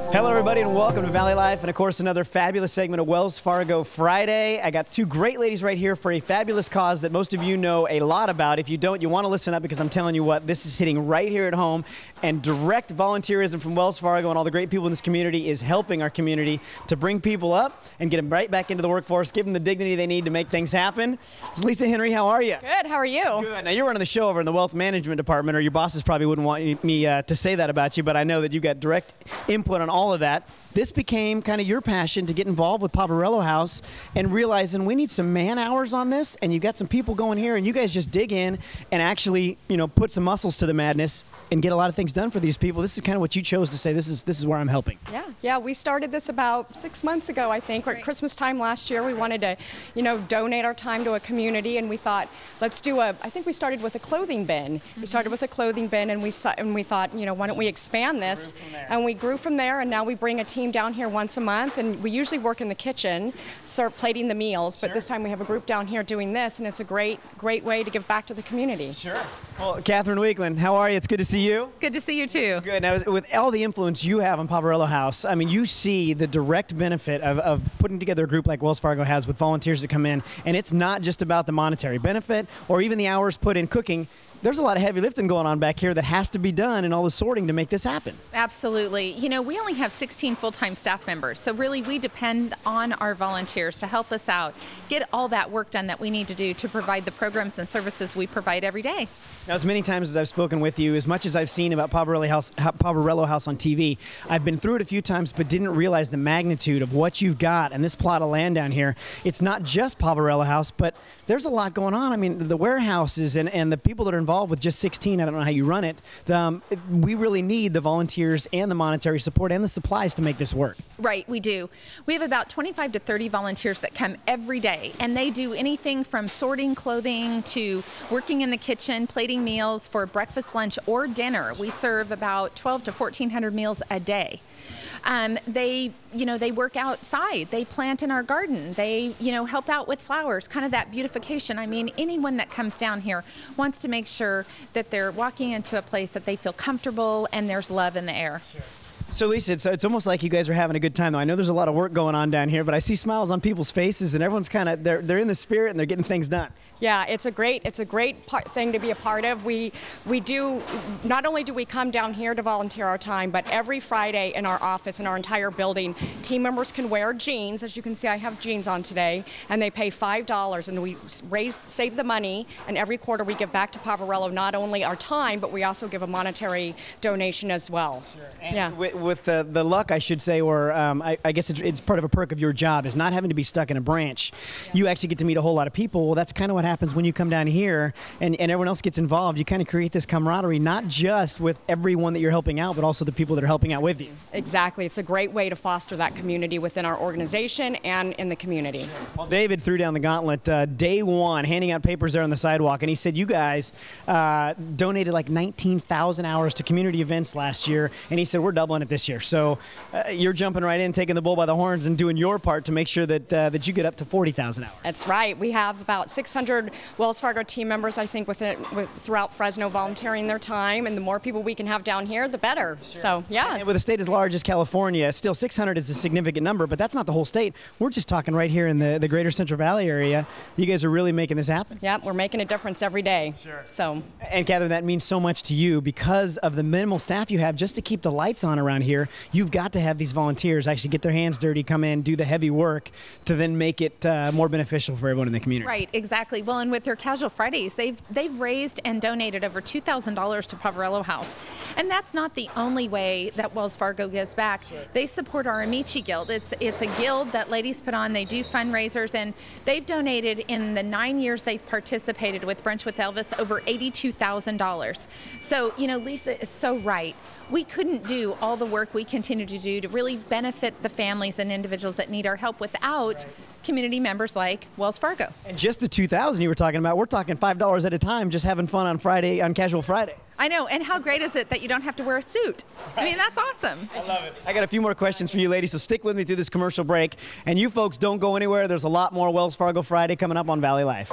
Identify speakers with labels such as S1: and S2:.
S1: Hello, everybody, and welcome to Valley Life, and of course, another fabulous segment of Wells Fargo Friday. I got two great ladies right here for a fabulous cause that most of you know a lot about. If you don't, you want to listen up, because I'm telling you what, this is hitting right here at home, and direct volunteerism from Wells Fargo and all the great people in this community is helping our community to bring people up and get them right back into the workforce, give them the dignity they need to make things happen. It's Lisa Henry, how are you?
S2: Good, how are you?
S1: Good. Now, you're running the show over in the wealth management department, or your bosses probably wouldn't want me to say that about you, but I know that you got direct input on all of that. This became kind of your passion to get involved with Poverello House and realizing we need some man hours on this, and you got some people going here, and you guys just dig in and actually, you know, put some muscles to the madness and get a lot of things done for these people. This is kind of what you chose to say, this is where I'm helping.
S2: Yeah, we started this about 6 months ago, I think, or at Christmas time last year. We wanted to, you know, donate our time to a community, and we thought, let's do I think we started with a clothing bin. We started with a clothing bin, and we thought, you know, why don't we expand this? And we grew from there, and now we bring a team down here once a month, and we usually work in the kitchen, start plating the meals, but this time we have a group down here doing this, and it's a great way to give back to the community.
S1: Sure. Well, Catherine Weekland, how are you? It's good to see you.
S3: Good to see you too.
S1: Good. Now, with all the influence you have on Poverello House, I mean, you see the direct benefit of putting together a group like Wells Fargo has with volunteers that come in, and it's not just about the monetary benefit or even the hours put in cooking. There's a lot of heavy lifting going on back here that has to be done, and all the sorting to make this happen.
S3: Absolutely. You know, we only have 16 full-time staff members, so really we depend on our volunteers to help us out, get all that work done that we need to do to provide the programs and services we provide every day.
S1: Now, as many times as I've spoken with you, as much as I've seen about Poverello House on TV, I've been through it a few times but didn't realize the magnitude of what you've got and this plot of land down here. It's not just Poverello House, but there's a lot going on. I mean, the warehouses and the people that are involved with just 16, I don't know how you run it, we really need the volunteers and the monetary support and the supplies to make this work.
S3: Right, we do. We have about 25 to 30 volunteers that come every day, and they do anything from sorting clothing to working in the kitchen, plating meals for breakfast, lunch, or dinner. We serve about 12 to 1,400 meals a day. They work outside, they plant in our garden, they, help out with flowers, kind of that beautification. I mean, anyone that comes down here wants to make sure that they're walking into a place that they feel comfortable and there's love in the air.
S1: Sure. So Lisa, it's almost like you guys are having a good time, though. I know there's a lot of work going on down here, but I see smiles on people's faces, and everyone's kind of, they're in the spirit and they're getting things done.
S2: Yeah, it's a great thing to be a part of. We do, not only do we come down here to volunteer our time, but every Friday in our office, in our entire building, team members can wear jeans. As you can see, I have jeans on today, and they pay $5, and we save the money, and every quarter we give back to Poverello not only our time, but we also give a monetary donation as well.
S1: Sure. And with the luck, I should say, or I guess it's part of a perk of your job, is not having to be stuck in a branch. Yeah. You actually get to meet a whole lot of people. Well, that's kind of what happens when you come down here and everyone else gets involved. You kind of create this camaraderie, not just with everyone that you're helping out, but also the people that are helping out with you.
S2: Exactly. It's a great way to foster that community within our organization and in the community.
S1: Sure. Well, David threw down the gauntlet day one, handing out papers there on the sidewalk, and he said you guys donated like 19,000 hours to community events last year, and he said we're doubling it this year. So you're jumping right in, taking the bull by the horns, and doing your part to make sure that that you get up to 40,000 hours.
S2: That's right. We have about 600 Wells Fargo team members, I think, throughout Fresno volunteering their time, and the more people we can have down here, the better. Sure. So, yeah.
S1: And with a state as large as California, still 600 is a significant number, but that's not the whole state. We're just talking right here in the greater Central Valley area. You guys are really making this happen.
S2: Yeah, we're making a difference every day.
S1: Sure.
S2: So.
S1: And Catherine, that means so much to you because of the minimal staff you have just to keep the lights on around here. You've got to have these volunteers actually get their hands dirty, come in, do the heavy work to then make it more beneficial for everyone in the community.
S3: Right, exactly. Well, and with their Casual Fridays, they've raised and donated over $2,000 to Poverello House. And that's not the only way that Wells Fargo gives back. Sure. They support our Amici Guild. It's a guild that ladies put on. They do fundraisers, and they've donated in the 9 years they've participated with Brunch with Elvis over $82,000. So, Lisa is so right. We couldn't do all the work we continue to do to really benefit the families and individuals that need our help without community members like Wells Fargo.
S1: And just the 2,000 you were talking about, we're talking $5 at a time, just having fun on Casual Fridays.
S3: I know, and how great is it that you don't have to wear a suit? Right. I mean, that's awesome.
S1: I love it. I got a few more questions for you ladies, so stick with me through this commercial break. And you folks don't go anywhere. There's a lot more Wells Fargo Friday coming up on Valley Life.